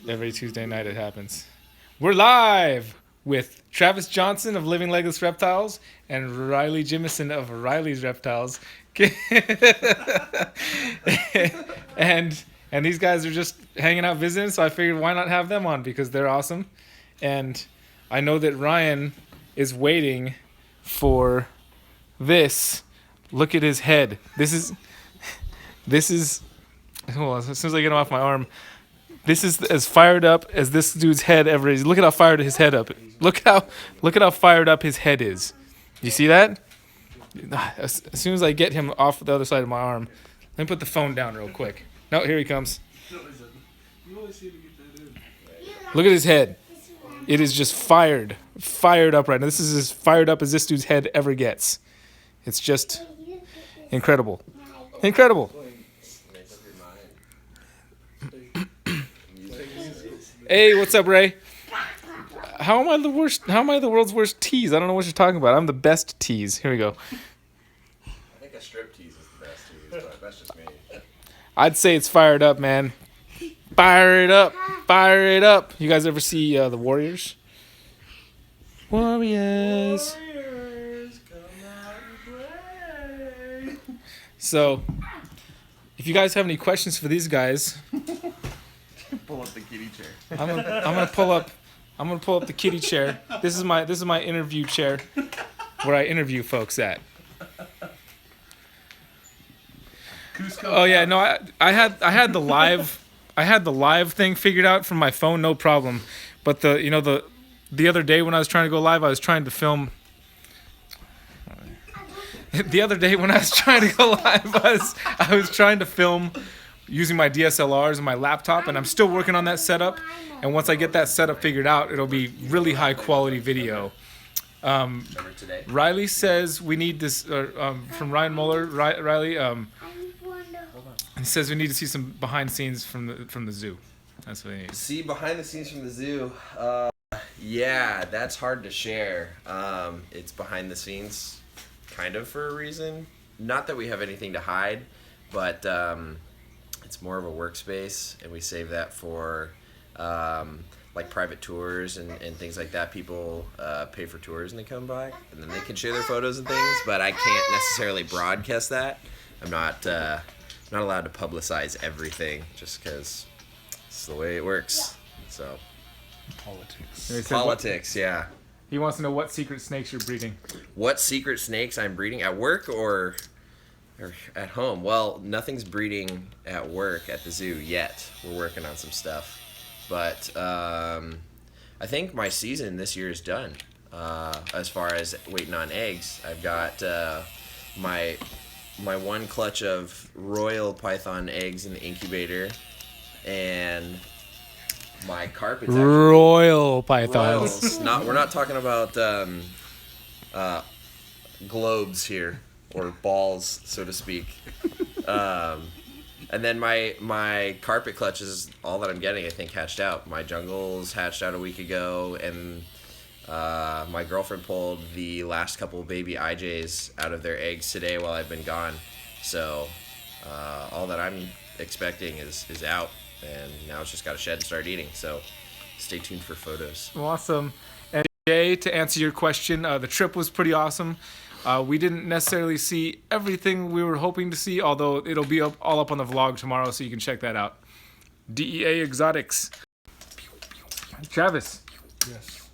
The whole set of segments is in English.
Every Tuesday night it happens. We're live with Travis Johnson of Living Legless Reptiles and Riley Jimison of Riley's Reptiles. and and these guys are just hanging out visiting, so I figured why not have them on because they're awesome. And I know that Ryan is waiting for this. Look at his head. This is hold on, as soon as I get him off my arm. This is as fired up as this dude's head ever is. Look at how fired his head up. Look at how fired up his head is. You see that? As soon as I get him off the other side of my arm, let me put the phone down real quick. No, here he comes. Look at his head. It is just fired up right now. This is as fired up as this dude's head ever gets. It's just incredible. Incredible. Hey, what's up, Ray? How am I the worst? How am I the world's worst tease? I don't know what you're talking about. I'm the best tease. Here we go. I think a strip tease is the best tease, but that's just me. I'd say it's fired up, man. Fire it up. Fire it up. You guys ever see The Warriors? Warriors. Come out and play. So, if you guys have any questions for these guys, Pull up the kitty chair. I'm gonna pull up the kitty chair. This is my interview chair, where I interview folks at. Oh yeah, no, I had the live thing figured out from my phone, no problem. But the other day when I was trying to go live, I was trying to film. The other day when I was trying to go live, I was trying to film using my DSLRs and my laptop, and I'm still working on that setup. And once I get that setup figured out, it'll be really high quality video. Riley says we need this from Ryan Muller. Riley, he says we need to see some behind the scenes from the zoo. That's what he needs. See behind the scenes from the zoo. Yeah, that's hard to share. It's behind the scenes, kind of for a reason. Not that we have anything to hide, but it's more of a workspace, and we save that for like private tours and things like that. People pay for tours and they come by, and then they can share their photos and things. But I can't necessarily broadcast that. I'm not allowed to publicize everything just because it's the way it works. So politics, yeah. He wants to know what secret snakes you're breeding. What secret snakes I'm breeding at work or at home? Well, nothing's breeding at work at the zoo yet. We're working on some stuff. But I think my season this year is done. As far as waiting on eggs, I've got my one clutch of royal python eggs in the incubator, and my carpet's actually Royal pythons. royals. We're not talking about globes here, or balls, so to speak. And then my carpet clutch is all that I'm getting, I think, hatched out. My jungles hatched out a week ago, and my girlfriend pulled the last couple of baby IJs out of their eggs today while I've been gone. So all that I'm expecting is out, and now it's just got to shed and start eating. So stay tuned for photos. Awesome. And Jay, to answer your question, the trip was pretty awesome. We didn't necessarily see everything we were hoping to see, although it'll be all up on the vlog tomorrow, so you can check that out. DEA Exotics. Travis. Yes.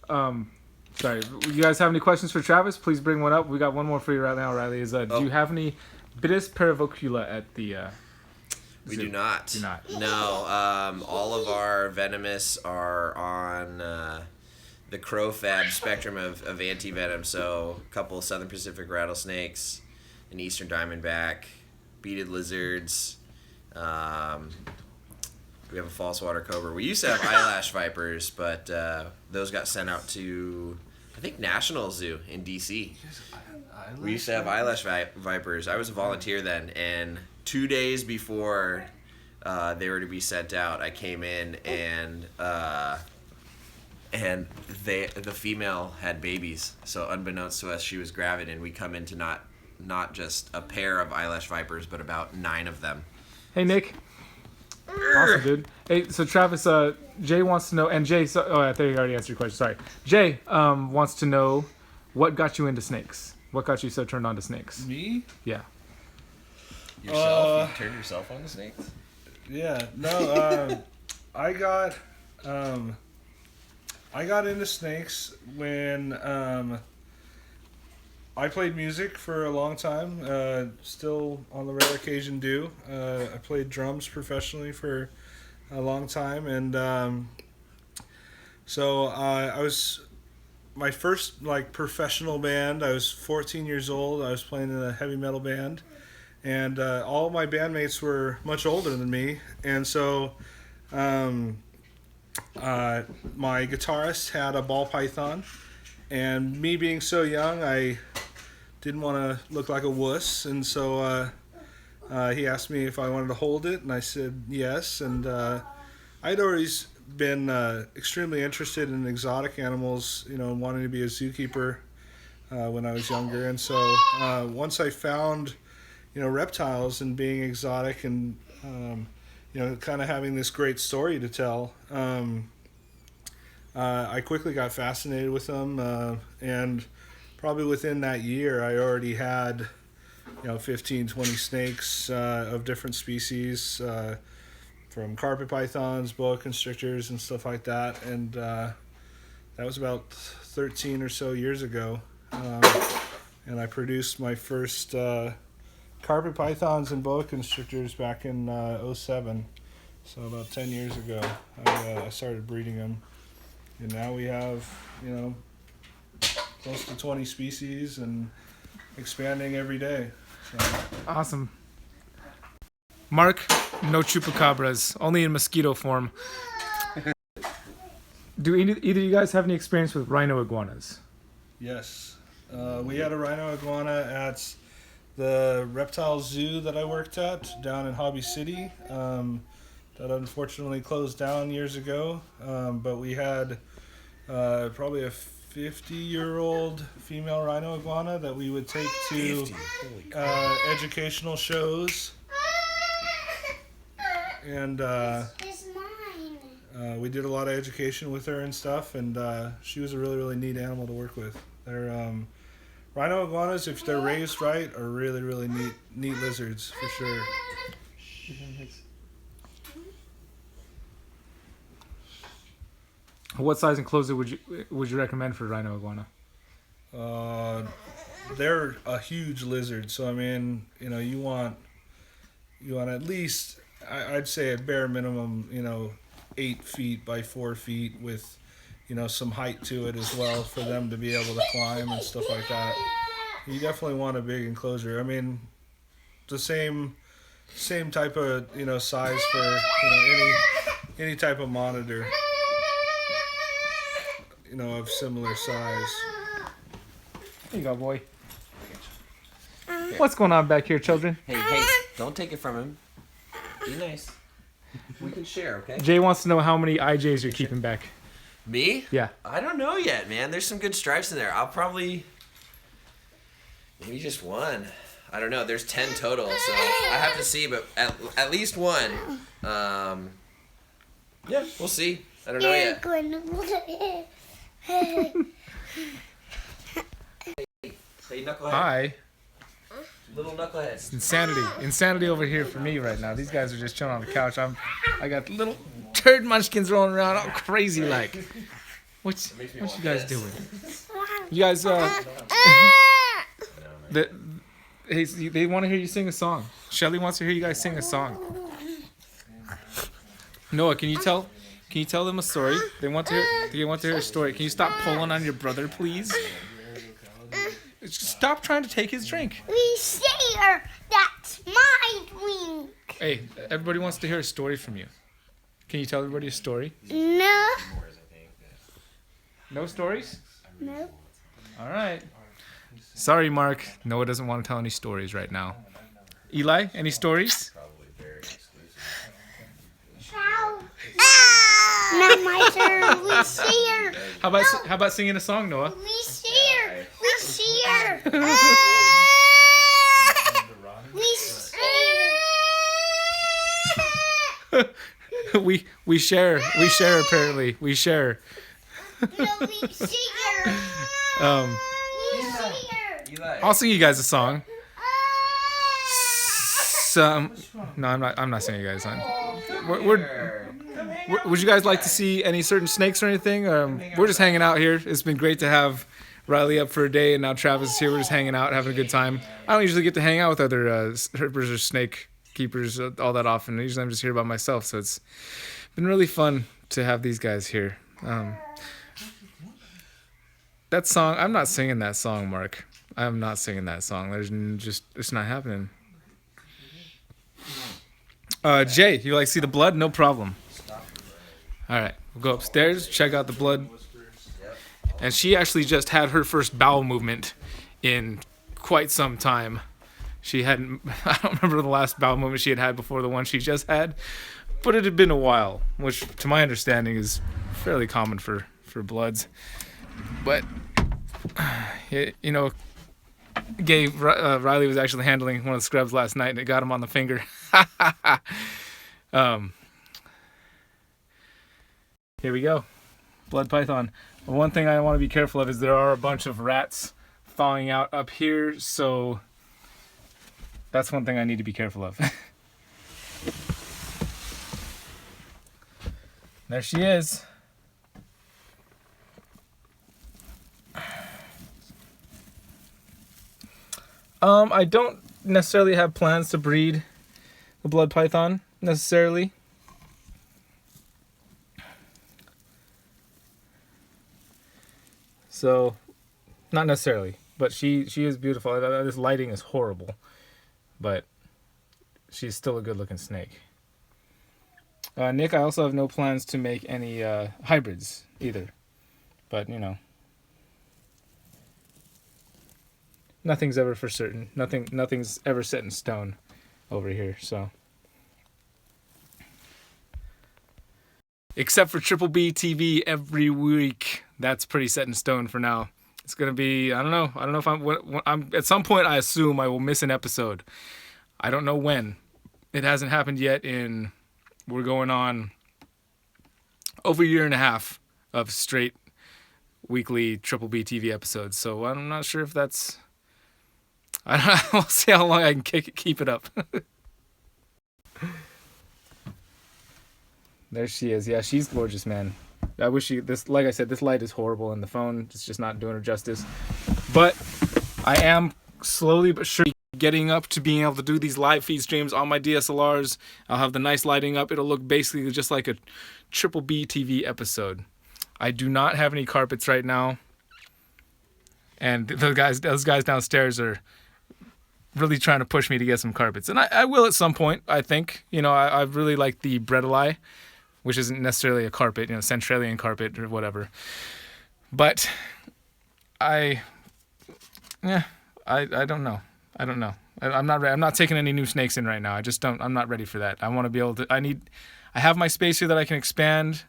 Sorry. You guys have any questions for Travis? Please bring one up. We got one more for you right now, Riley. Do you have any Bitis paravocula at the We zoo? do not. Do not. No. All of our venomous are on the crowfab spectrum of anti-venom. So a couple of Southern Pacific rattlesnakes, an Eastern diamondback, beaded lizards. We have a false water cobra. We used to have eyelash vipers, but those got sent out to, I think, National Zoo in D.C. We used to have eyelash vipers. I was a volunteer then, and 2 days before they were to be sent out, I came in and the female had babies. So unbeknownst to us, she was gravid, and we come into not just a pair of eyelash vipers, but about 9 of them. Hey, Nick. Awesome, dude. Hey, so Travis, Jay wants to know, and Jay, I thought you already answered your question. Sorry. Jay wants to know what got you into snakes. What got you so turned on to snakes? Me? Yeah. Yourself? You turned yourself on to snakes? Yeah. No. I got into snakes when I played music for a long time. Still on the rare occasion do. I played drums professionally for a long time, and so I was my first like professional band. I was 14 years old. I was playing in a heavy metal band, and all my bandmates were much older than me, and so my guitarist had a ball python, and me being so young, I didn't want to look like a wuss, and so he asked me if I wanted to hold it, and I said yes, and I'd always been extremely interested in exotic animals, wanting to be a zookeeper when I was younger, and so once I found, reptiles and being exotic and kind of having this great story to tell, I quickly got fascinated with them, and probably within that year I already had 15, 20 snakes of different species, from carpet pythons, boa constrictors, and stuff like that, and that was about 13 or so years ago, and I produced my first carpet pythons and boa constrictors back in '07, so about 10 years ago I started breeding them, and now we have close to 20 species and expanding every day. So. Awesome. Mark, no chupacabras, only in mosquito form. Do either of you guys have any experience with rhino iguanas? Yes. We had a rhino iguana at the Reptiles zoo that I worked at down in Hobby City, that unfortunately closed down years ago, but we had probably a 50-year-old female rhino iguana that we would take to educational shows, and we did a lot of education with her and stuff, and she was a really, really neat animal to work with. They're rhino iguanas, if they're raised right, are really, really neat lizards for sure. What size enclosure would you recommend for rhino iguana? They're a huge lizard, so I mean, you want at least, I'd say at bare minimum, 8 feet by 4 feet with, some height to it as well for them to be able to climb and stuff like that. You definitely want a big enclosure. I mean, the same type of size for any type of monitor, of similar size. Here you go, boy. What's going on back here, children? Hey, don't take it from him. Be nice. We can share, okay? Jay wants to know how many IJs you're keeping back. Me? Yeah. I don't know yet, man. There's some good stripes in there. I'll probably maybe just one. I don't know. There's 10 total, so I have to see, but at least one. Yeah, we'll see. I don't know yet. Hey, knucklehead. Hi. Little knucklehead. Insanity over here for me right now. These guys are just chilling on the couch. I got little turd munchkins rolling around all crazy like. What you guys doing? You guys they want to hear you sing a song. Shelly wants to hear you guys sing a song. Noah, can you tell them a story? They want to hear a story. Can you stop pulling on your brother, please? Stop trying to take his drink. We share. That's my drink. Hey, everybody wants to hear a story from you. Can you tell everybody a story? No. No stories? No. All right. Sorry, Mark. Noah doesn't want to tell any stories right now. Eli, any stories? Not my turn. We share. How about singing a song, Noah? We share. We share. We share. we share apparently. We share. Little big sugar. Um, Eli. I'll sing you guys a song. No, I'm not singing you guys a song. Would you guys like to see any certain snakes or anything? We're just hanging out here. It's been great to have Riley up for a day, and now Travis is here. We're just hanging out, having a good time. I don't usually get to hang out with other herpers or snake keepers all that often. Usually I'm just here by myself, so it's been really fun to have these guys here. That song, I'm not singing that song, Mark. I'm not singing that song. It's not happening. Jay, you like to see the blood? No problem. All right, we'll go upstairs, check out the blood. And she actually just had her first bowel movement in quite some time. She hadn't, I don't remember the last bowel movement she had before the one she just had, but it had been a while, which to my understanding is fairly common for bloods. But, you know, Riley was actually handling one of the scrubs last night and it got him on the finger. Here we go. Blood python. One thing I want to be careful of is there are a bunch of rats thawing out up here, so that's one thing I need to be careful of. There she is. I don't necessarily have plans to breed the blood python necessarily. So, not necessarily, but she is beautiful. This lighting is horrible, but she's still a good-looking snake. Nick, I also have no plans to make any hybrids either, but you know, nothing's ever for certain. Nothing's ever set in stone over here. So, except for Triple B TV every week. That's pretty set in stone for now. It's gonna be, I don't know if I'm at some point I assume I will miss an episode. I don't know when. It hasn't happened yet we're going on over a year and a half of straight weekly Triple B TV episodes. So I'm not sure if that's, I don't know, we'll see how long I can keep it up. There she is. Yeah, she's gorgeous, man. I wish like I said, this light is horrible and the phone is just not doing her justice. But I am slowly but surely getting up to being able to do these live feed streams on my DSLRs. I'll have the nice lighting up. It'll look basically just like a Triple B TV episode. I do not have any carpets right now. And those guys downstairs are really trying to push me to get some carpets. And I will at some point, I think. You know, I really like the Bredli, which isn't necessarily a carpet, you know, Centralian carpet or whatever. But I don't know. I'm not taking any new snakes in right now. I'm not ready for that. I want to be able to, I have my space here that I can expand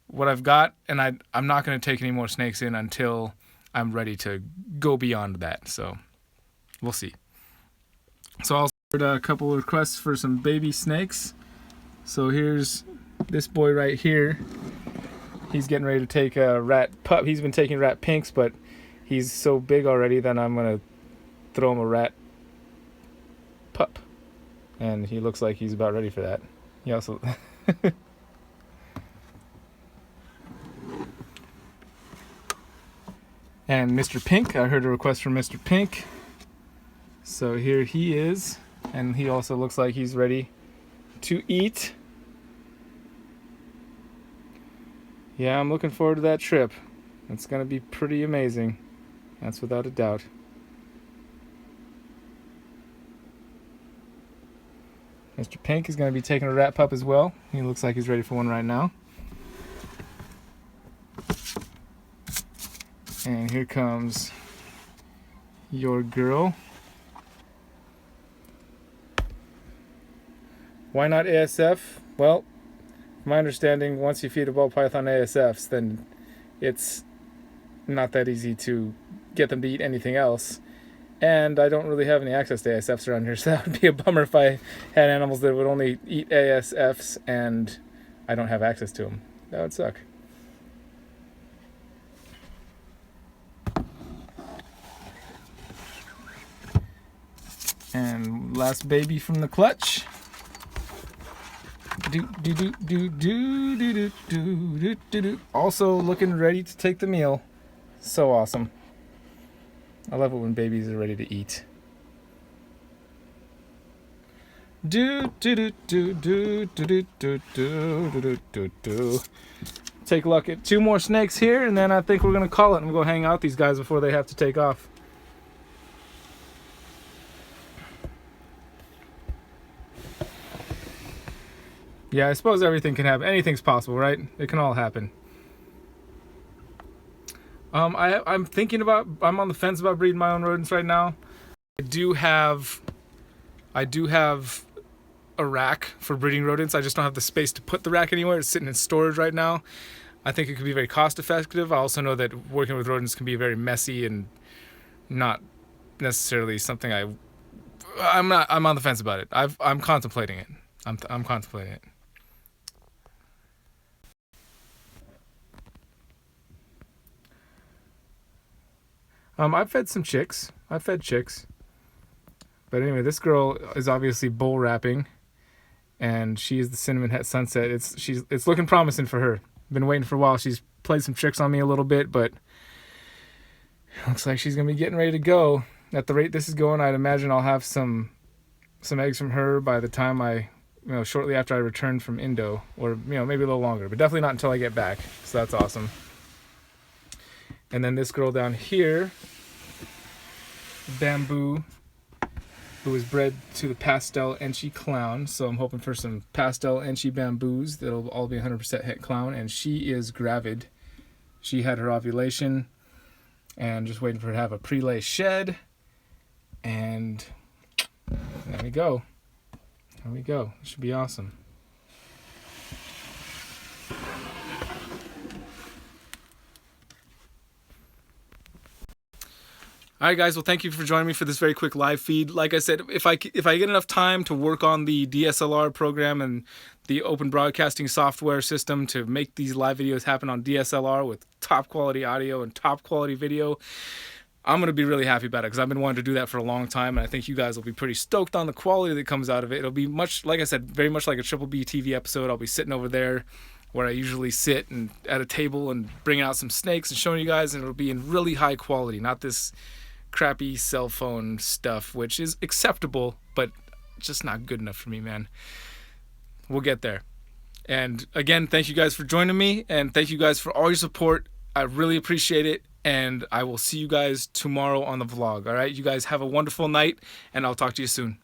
what I've got, and I'm not going to take any more snakes in until I'm ready to go beyond that. So we'll see. So I'll start a couple of requests for some baby snakes. So here's this boy right here. He's getting ready to take a rat pup. He's been taking rat pinks, but he's so big already that I'm going to throw him a rat pup. And he looks like he's about ready for that. He also... And Mr. Pink, I heard a request from Mr. Pink. So here he is. And he also looks like he's ready to eat. Yeah, I'm looking forward to that trip. It's going to be pretty amazing. That's without a doubt. Mr. Pink is going to be taking a rat pup as well. He looks like he's ready for one right now. And here comes your girl. Why not ASF? Well, from my understanding, once you feed a ball python ASFs, then it's not that easy to get them to eat anything else. And I don't really have any access to ASFs around here, so that would be a bummer if I had animals that would only eat ASFs and I don't have access to them. That would suck. And last baby from the clutch. Also looking ready to take the meal. So awesome. I love it when babies are ready to eat. Take a look at 2 more snakes here, and then I think we're gonna call it and we'll go hang out with these guys before they have to take off. Yeah, I suppose everything can happen. Anything's possible, right? It can all happen. I'm thinking about. I'm on the fence about breeding my own rodents right now. I do have a rack for breeding rodents. I just don't have the space to put the rack anywhere. It's sitting in storage right now. I think it could be very cost effective. I also know that working with rodents can be very messy and not necessarily something I'm on the fence about it. I'm contemplating it. I'm contemplating it. I've fed some chicks. I've fed chicks. But anyway, this girl is obviously bull wrapping, and she is the cinnamon het sunset. It's looking promising for her. Been waiting for a while. She's played some tricks on me a little bit, but it looks like she's gonna be getting ready to go. At the rate this is going, I'd imagine I'll have some eggs from her by the time shortly after I return from Indo, or maybe a little longer, but definitely not until I get back. So that's awesome. And then this girl down here, Bamboo, who was bred to the pastel Enchi clown. So I'm hoping for some pastel Enchi bamboos that'll all be 100% het clown. And she is gravid. She had her ovulation, and just waiting for her to have a prelay shed. And there we go. There we go. It should be awesome. All right, guys. Well, thank you for joining me for this very quick live feed. Like I said, if I get enough time to work on the DSLR program and the open broadcasting software system to make these live videos happen on DSLR with top quality audio and top quality video, I'm going to be really happy about it, because I've been wanting to do that for a long time, and I think you guys will be pretty stoked on the quality that comes out of it. It'll be much, like I said, very much like a Triple B TV episode. I'll be sitting over there where I usually sit and at a table and bringing out some snakes and showing you guys, and it'll be in really high quality, not this crappy cell phone stuff, which is acceptable, but just not good enough for me, man. We'll get there. And again, thank you guys for joining me, and thank you guys for all your support. I really appreciate it, and I will see you guys tomorrow on the vlog. All right, you guys have a wonderful night, and I'll talk to you soon.